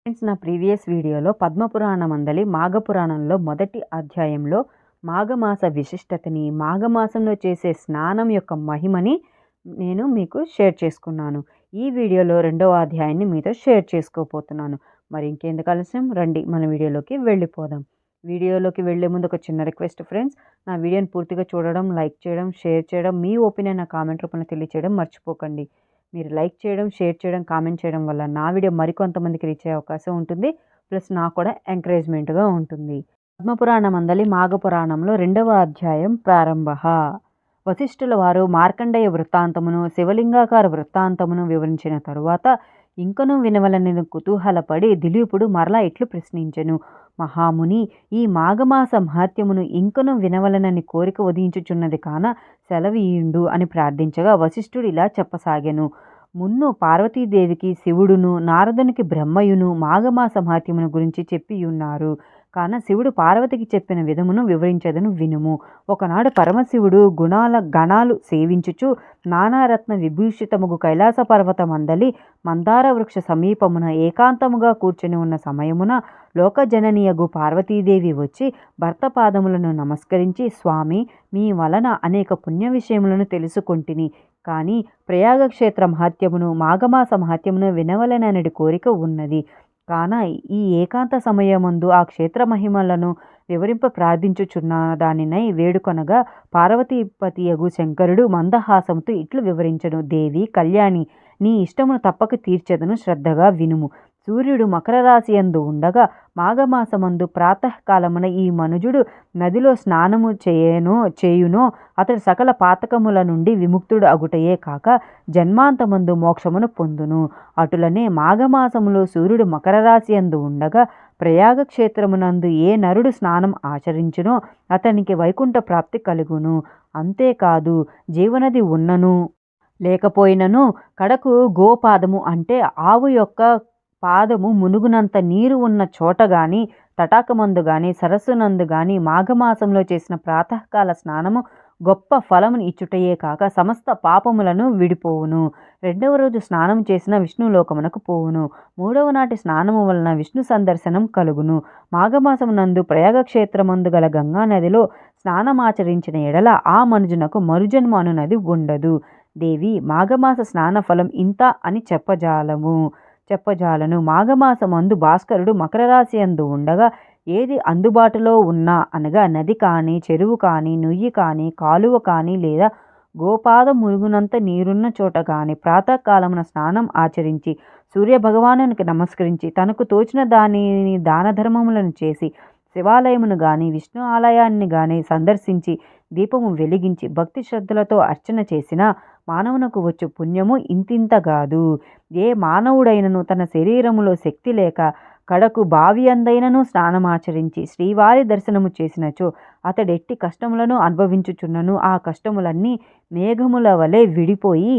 Friends, నా previous వీడియోలో పద్మపురాణమందలి మాఘపురాణంలో మొదటి అధ్యాయంలో మాఘమాస విశిష్టతని, మాఘమాసంలో చేసే స్నానం యొక్క మహిమని నేను మీకు షేర్ చేసుకున్నాను. ఈ వీడియోలో రెండవ అధ్యాయాన్ని మీతో షేర్ చేసుకోబోతున్నాను. మరి ఇంకెందుకు ఆలస్యం, రండి మన వీడియోలోకి వెళ్ళిపోదాం. వీడియోలోకి వెళ్ళే ముందు ఒక చిన్న రిక్వెస్ట్ ఫ్రెండ్స్, నా వీడియోని పూర్తిగా చూడడం, లైక్ చేయడం, షేర్ చేయడం, మీ ఒపీనియన్ నా కామెంట్ రూపంలో తెలియచేయడం మర్చిపోకండి. మీరు లైక్ చేయడం, షేర్ చేయడం, కామెంట్ చేయడం వల్ల నా వీడియో మరికొంతమందికి రీచ్ అయ్యే అవకాశం ఉంటుంది. ప్లస్ నాకు కూడా ఎంకరేజ్మెంట్గా ఉంటుంది. పద్మపురాణమందలి మాఘపురాణంలో రెండవ అధ్యాయం ప్రారంభ. వశిష్ఠుల వారు మార్కండేయ వృత్తాంతమును, శివలింగాకార వృత్తాంతమును వివరించిన తరువాత ఇంకనూ వినవలనని కుతూహలపడి దిలీపుడు మరలా ఇట్లు ప్రశ్నించెను. మహాముని, ఈ మాఘమాస మహత్యమును ఇంకనూ వినవలనని కోరిక ఉదయించుచున్నది కాన సెలవీయుండు అని ప్రార్థించగా వశిష్ఠుడు ఇలా చెప్పసాగెను. మున్ను పార్వతీదేవికి శివుడును, నారదునికి బ్రహ్మయును మాఘమాస మహత్యమును గురించి చెప్పియున్నారు. కాన శివుడు పార్వతికి చెప్పిన విధమును వివరించదను వినుము. ఒకనాడు పరమశివుడు గణాలు సేవించుచు నానారత్న విభూషితముగు కైలాస పర్వతమందలి మందార వృక్ష సమీపమున ఏకాంతముగా కూర్చొని ఉన్న సమయమున లోకజననీయగు పార్వతీదేవి వచ్చి భర్త పాదములను నమస్కరించి, స్వామి, మీ వలన అనేక పుణ్య విషయములను తెలుసుకొంటిని. కానీ ప్రయాగక్షేత్ర మహత్యమును, మాఘమాస మహత్యమును వినవలననడి కోరిక ఉన్నది. కాన ఈ ఏకాంత సమయమందు ఆ క్షేత్ర మహిమలను వివరింప ప్రార్థించుచున్న దానినై వేడుకొనగా పార్వతీపతియగు శంకరుడు మందహాసముతో ఇట్లు వివరించను. దేవి కళ్యాణి, నీ ఇష్టమును తప్పక తీర్చెదను, శ్రద్ధగా వినుము. సూర్యుడు మకర రాశి యందు ఉండగా మాఘమాసమందు ప్రాతకాలమున ఈ మనుజుడు నదిలో స్నానము చేయునో అతడు సకల పాతకముల నుండి విముక్తుడు అగుటయే కాక జన్మాంతమందు మోక్షమును పొందును. అటులనే మాఘమాసములో సూర్యుడు మకర రాశి యందు ఉండగా ప్రయాగ క్షేత్రమునందు ఏ నరుడు స్నానం ఆచరించునో అతనికి వైకుంఠ ప్రాప్తి కలుగును. అంతేకాదు, జీవనది ఉన్నను లేకపోయినను కడకు గోపాదము అంటే ఆవు యొక్క పాదము మునుగునంత నీరు ఉన్న చోట గాని, తటాకమందు గాని, సరస్సునందు గాని మాఘమాసంలో చేసిన ప్రాతకాల స్నానము గొప్ప ఫలమును ఇచ్చుటయే కాక సమస్త పాపములను విడిపోవును. రెండవ రోజు స్నానం చేసిన విష్ణులోకమునకు పోవును. మూడవ నాటి స్నానము వలన విష్ణు సందర్శనం కలుగును. మాఘమాసమునందు ప్రయాగక్షేత్రమందు గల గంగా నదిలో స్నానమాచరించిన ఎడల ఆ మనుజునకు మరుజన్మ అనునది ఉండదు. దేవి, మాఘమాస స్నాన ఫలం ఇంత అని చెప్పజాలను. మాఘమాసమందు భాస్కరుడు మకర రాశి యందు ఉండగా ఏది అందుబాటులో ఉన్నా అనగా నది కానీ, చెరువు కానీ, నుయ్యి కానీ, కాలువ కానీ లేదా గోపాదం మురుగునంత నీరున్న చోట కానీ ప్రాతకాలమున స్నానం ఆచరించి సూర్యభగవానునికి నమస్కరించి తనకు తోచిన దానిని దాన ధర్మములను చేసి శివాలయమును గాని, విష్ణు ఆలయాన్ని గాని సందర్శించి దీపము వెలిగించి భక్తి శ్రద్ధలతో అర్చన చేసిన మానవునకు వచ్చు పుణ్యము ఇంతింతగాదు. ఏ మానవుడైనను తన శరీరములో శక్తి లేక కడకు బావి అందైనను స్నానమాచరించి శ్రీవారి దర్శనము చేసినచో అతడెట్టి కష్టములను అనుభవించుచున్నను ఆ కష్టములన్నీ మేఘముల వలె విడిపోయి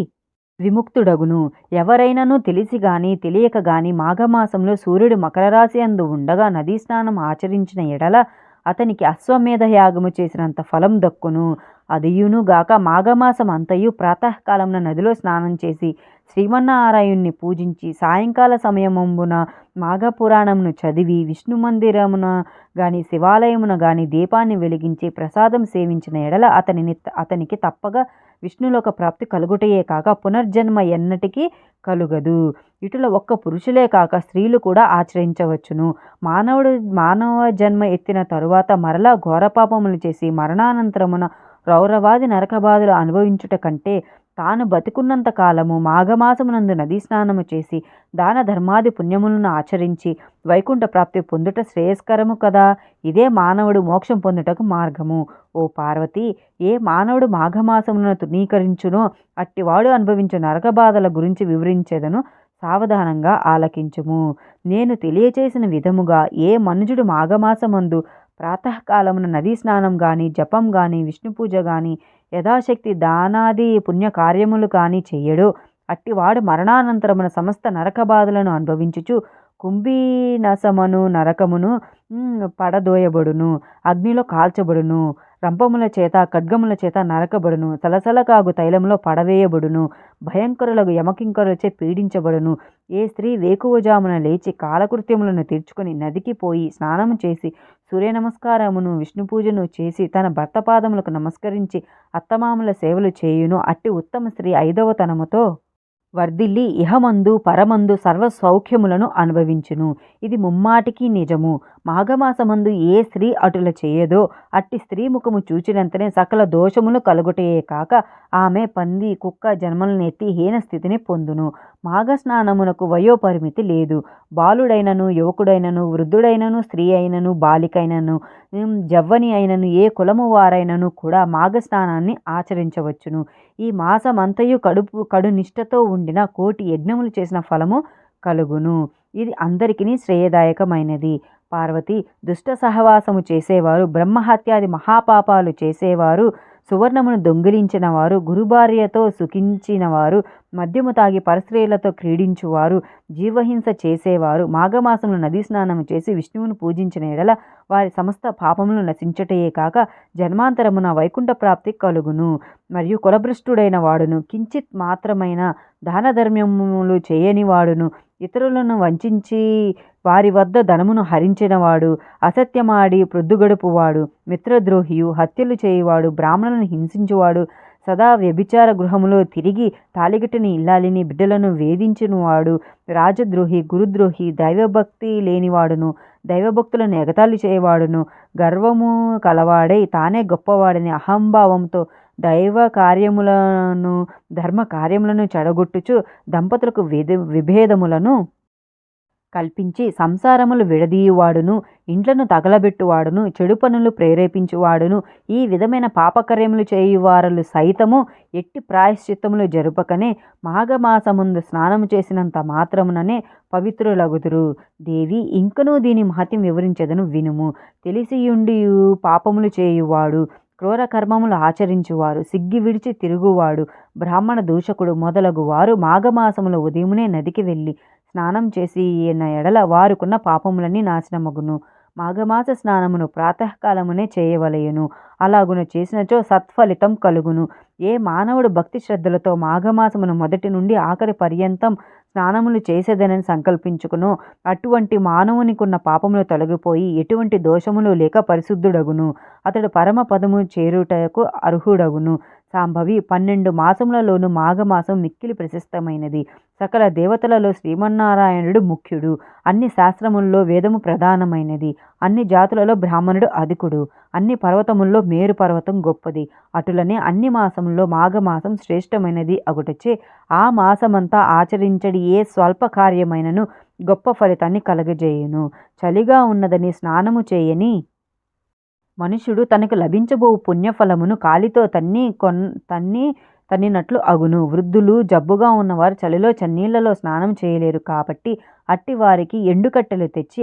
విముక్తుడగును. ఎవరైనను తెలిసి గాని తెలియక గాని మాఘమాసంలో సూర్యుడు మకర రాశి యందు ఉండగా నదీ స్నానం ఆచరించిన ఎడల అతనికి అశ్వమేధ యాగము చేసినంత ఫలం దక్కును. అదియునుగాక మాఘమాసం అంతయు ప్రాతకాలమున నదిలో స్నానం చేసి శ్రీమన్నారాయణ్ణి పూజించి సాయంకాల సమయమంబున మాఘపురాణమును చదివి విష్ణు మందిరమున గాని శివాలయమున గాని దీపాన్ని వెలిగించి ప్రసాదం సేవించిన ఎడల అతనికి తప్పగా విష్ణులోక ప్రాప్తి కలుగుటయే కాక పునర్జన్మ ఎన్నటికీ కలుగదు. ఇటుల ఒక్క పురుషులే కాక స్త్రీలు కూడా ఆచరించవచ్చును. మానవ జన్మ ఎత్తిన తరువాత మరలా ఘోరపాపములు చేసి మరణానంతరమున రౌరవాది నరకబాధలు అనుభవించుట కంటే తాను బతికున్నంత కాలము మాఘమాసమునందు నదీ స్నానము చేసి దాన ధర్మాది పుణ్యములను ఆచరించి వైకుంఠ ప్రాప్తి పొందుట శ్రేయస్కరము కదా. ఇదే మానవుడు మోక్షం పొందుటకు మార్గము. ఓ పార్వతి, ఏ మానవుడు మాఘమాసములను తృణీకరించునో అట్టివాడు అనుభవించు నరకబాధల గురించి వివరించేదను, సావధానంగా ఆలకించుము. నేను తెలియచేసిన విధముగా ఏ మనుజుడు మాఘమాసమందు ప్రాతకాలమున నదీ స్నానం గాని, జపం గాని, విష్ణు పూజ గాని, యథాశక్తి దానాది పుణ్యకార్యములు కాని చెయ్యడో అట్టివాడు మరణానంతరమున సమస్త నరక బాధలను అనుభవించుచు కుంభీనసమను నరకమును పడదోయబడును, అగ్నిలో కాల్చబడును. రంపముల చేత ఖడ్గముల చేత నరకబడును, సలసల కాగు తైలంలో పడవేయబడును, భయంకరులకు యమకింకరులచే పీడించబడును. ఏ స్త్రీ వేకువజామున లేచి కాలకృత్యములను తీర్చుకొని నదికి పోయి స్నానము చేసి సూర్య నమస్కారమును విష్ణు పూజను చేసి తన భర్త పాదములకు నమస్కరించి అత్తమామల సేవలు చేయును, అట్టి ఉత్తమ స్త్రీ 5వ తనముతో వర్ధిల్లి ఇహమందు పరమందు సర్వ సౌఖ్యములను అనుభవించును. ఇది ముమ్మాటికి నిజము. మాఘమాసమందు ఏ స్త్రీ అటుల చేయదో అట్టి స్త్రీ ముఖము చూచినంతనే సకల దోషములు కలుగుటయే కాక ఆమె పంది కుక్క జన్మలనెత్తి హీన స్థితిని పొందును. మాఘ స్నానమునకు వయోపరిమితి లేదు. బాలుడైనను యువకుడైనను వృద్ధుడైనను స్త్రీ అయినను బాలికైనను జవ్వని అయినను ఏ కులము వారైనను కూడా మాఘ స్నానాన్ని ఆచరించవచ్చును. ఈ మాసమంతయు కడు నిష్ఠతో ఉండిన కోటి యజ్ఞములు చేసిన ఫలము కలుగును. ఇది అందరికీ శ్రేయదాయకమైనది. పార్వతి, దుష్ట సహవాసము చేసేవారు, బ్రహ్మహత్యాది మహాపాపాలు చేసేవారు, సువర్ణమును దొంగిలించిన వారు, గురుభార్యతో సుఖించిన వారు, మద్యము తాగి పరస్త్రీలతో క్రీడించువారు, జీవహింస చేసేవారు మాఘమాసంలో నదీ స్నానము చేసి విష్ణువును పూజించిన ఎడల వారి సమస్త పాపములు నశించటయే కాక జన్మాంతరమున వైకుంఠ ప్రాప్తి కలుగును. మరియు కులభ్రష్టుడైన వాడును, కించిత్ మాత్రమైన దాన ధర్మములు చేయని వాడును, ఇతరులను వంచి వారి వద్ద ధనమును హరించినవాడు, అసత్యమాడి ప్రొద్దుగడుపువాడు, మిత్రద్రోహియు, హత్యలు చేయువాడు, బ్రాహ్మణులను హింసించువాడు, సదా వ్యభిచార గృహములో తిరిగి తాళిగట్టిన ఇల్లాలిని బిడ్డలను వేధించినవాడు, రాజద్రోహి, గురుద్రోహి, దైవభక్తి లేనివాడును, దైవభక్తులను ఎగతాళి చేయవాడును, గర్వము కలవాడై తానే గొప్పవాడని అహంభావంతో దైవ కార్యములను ధర్మ కార్యములను చెడగొట్టుచు దంపతులకు విభేదములను కల్పించి సంసారములు విడదీయువాడును, ఇండ్లను తగలబెట్టువాడును, చెడు పనులు ప్రేరేపించువాడును, ఈ విధమైన పాపకార్యములు చేయువారులు సైతము ఎట్టి ప్రాయశ్చిత్తములు జరుపకనే మాఘమాసముందు స్నానము చేసినంత మాత్రముననే పవిత్రులగుదురు. దేవి, ఇంకనూ దీని మహత్యం వివరించదను వినుము. తెలిసియుండియు పాపములు చేయువాడు, క్రూర కర్మములు ఆచరించువారు, సిగ్గి విడిచి తిరుగువాడు, బ్రాహ్మణ దూషకుడు మొదలగు వారు మాఘమాసములో ఉదయమునే నదికి వెళ్ళి స్నానం చేసి ఎడల వారుకున్న పాపములన్నీ నాశనమగును. మాఘమాస స్నానమును ప్రాతకాలమునే చేయవలయును. అలాగున చేసినచో సత్ఫలితం కలుగును. ఏ మానవుడు భక్తి శ్రద్ధలతో మాఘమాసమును మొదటి నుండి ఆఖరి పర్యంతం స్నానములు చేసేదనని సంకల్పించుకును అటువంటి మానవునికున్న పాపములు తొలగిపోయి ఎటువంటి దోషములు లేక పరిశుద్ధుడగును. అతడు పరమ పదము చేరుటకు అర్హుడగును. సాంభవి, 12 మాసములలోనూ మాఘమాసం మిక్కిలి ప్రశస్తమైనది. సకల దేవతలలో శ్రీమన్నారాయణుడు ముఖ్యుడు. అన్ని శాస్త్రముల్లో వేదము ప్రధానమైనది. అన్ని జాతులలో బ్రాహ్మణుడు అధికుడు. అన్ని పర్వతముల్లో మేరు పర్వతం గొప్పది. అటులనే అన్ని మాసముల్లో మాఘమాసం శ్రేష్టమైనది అగుటచే ఆ మాసమంతా ఆచరించడి ఏ స్వల్ప కార్యమైనను గొప్ప ఫలితాన్ని కలగజేయును. చలిగా ఉన్నదని స్నానము చేయని మనుష్యుడు తనకు లభించబో పుణ్యఫలమును కాలితో తన్నినట్లు అగును. వృద్ధులు, జబ్బుగా ఉన్నవారు చలిలో చన్నీళ్లలో స్నానం చేయలేరు కాబట్టి అట్టి వారికి ఎండుకట్టెలు తెచ్చి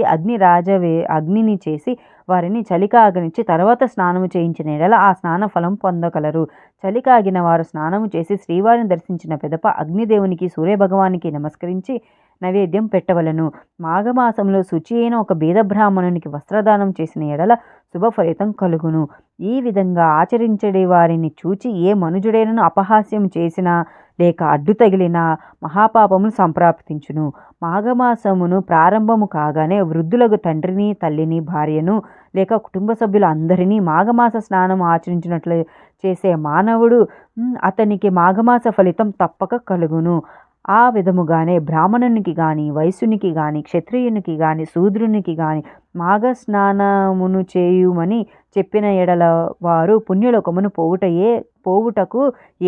అగ్నిని చేసి వారిని చలికాగనిచ్చి తర్వాత స్నానము చేయించిన ఎడల ఆ స్నాన ఫలం పొందగలరు. చలికాగిన వారు స్నానము చేసి శ్రీవారిని దర్శించిన పిదప అగ్నిదేవునికి సూర్యభగవానికి నమస్కరించి నైవేద్యం పెట్టవలను. మాఘమాసంలో శుచి అయిన ఒక బీద బ్రాహ్మణునికి వస్త్రదానం చేసిన ఎడల శుభ ఫలితం కలుగును. ఈ విధంగా ఆచరించడి వారిని చూచి ఏ మనుజుడైనను అపహాస్యం చేసినా లేక అడ్డు తగిలిన మహాపాపమును సంప్రాప్తించును. మాఘమాసమును ప్రారంభము కాగానే వృద్ధులకు తండ్రిని, తల్లిని, భార్యను లేక కుటుంబ సభ్యులు అందరినీ మాఘమాస స్నానం ఆచరించినట్లు చేసే మానవుడు అతనికి మాఘమాస ఫలితం తప్పక కలుగును. ఆ విధముగానే బ్రాహ్మణునికి గాని, వైశ్యునికి గాని, క్షత్రియునికి గాని, శూద్రునికి గాని మాఘ స్నానమును చేయుమని చెప్పిన ఎడల వారు పుణ్యలోకమును పోవుటకు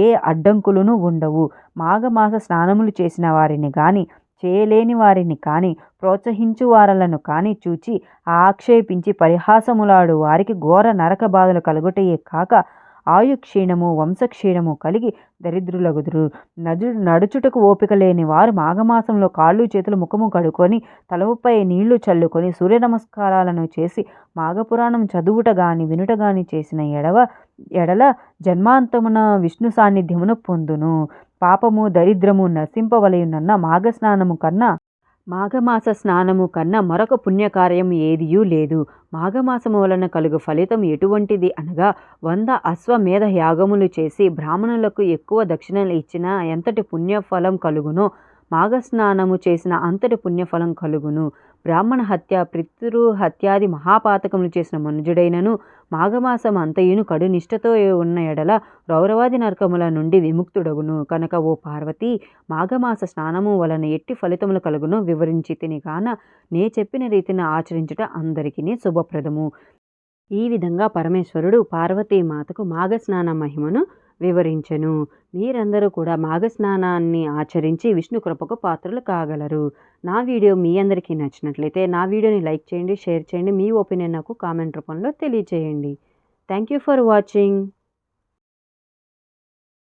ఏ అడ్డంకులను ఉండవు. మాఘమాస స్నానములు చేసిన వారిని గాని, చేయలేని వారిని కాని, ప్రోత్సహించు వారలను కాని చూచి ఆక్షేపించి పరిహాసములాడు వారికి ఘోర నరక బాధలు కలుగుటయే కాక ఆయుక్షీణము, వంశక్షీణము కలిగి దరిద్రులగుదురు. నడుచుటకు ఓపిక లేని వారు మాఘమాసంలో కాళ్ళు చేతులు ముఖము కడుకొని తలపై నీళ్లు చల్లుకొని సూర్య నమస్కారాలను చేసి మాఘపురాణం చదువుట గాని వినుట గాని చేసిన ఎడల జన్మాంతమున విష్ణు సాన్నిధ్యమును పొందును. పాపము, దరిద్రము నశింపవలయునన్న మాఘస్నానము కన్నా మాఘమాస స్నానము కన్నా మరొక పుణ్యకార్యం ఏదియూ లేదు. మాఘమాసము వలన కలుగు ఫలితం ఎటువంటిది అనగా 100 అశ్వమేధ యాగములు చేసి బ్రాహ్మణులకు ఎక్కువ దక్షిణలు ఇచ్చినా ఎంతటి పుణ్యఫలం కలుగునో మాఘస్నానము చేసిన అంతటి పుణ్యఫలం కలుగును. బ్రాహ్మణ హత్య పితృ హత్యాది మహాపాతకములు చేసిన మనుజుడైనను మాఘమాసం అంతయును కడు నిష్ఠతో ఉన్న ఎడల రౌరవాది నరకముల నుండి విముక్తుడగును. కనుక ఓ పార్వతి, మాఘమాస స్నానము వలన ఎట్టి ఫలితములు కలుగునో వివరించి తిని కాన నే చెప్పిన రీతిని ఆచరించుట అందరికీ శుభప్రదము. ఈ విధంగా పరమేశ్వరుడు పార్వతీమాతకు మాఘస్నాన మహిమను వివరించెను. మీరందరూ కూడా మాఘస్నానాన్ని ఆచరించి విష్ణు కృపకు పాత్రలు కాగలరు. నా వీడియో మీ అందరికీ నచ్చినట్లయితే నా వీడియోని లైక్ చేయండి, షేర్ చేయండి. మీ ఒపీనియన్ నాకు కామెంట్ రూపంలో తెలియచేయండి. Thank you for watching.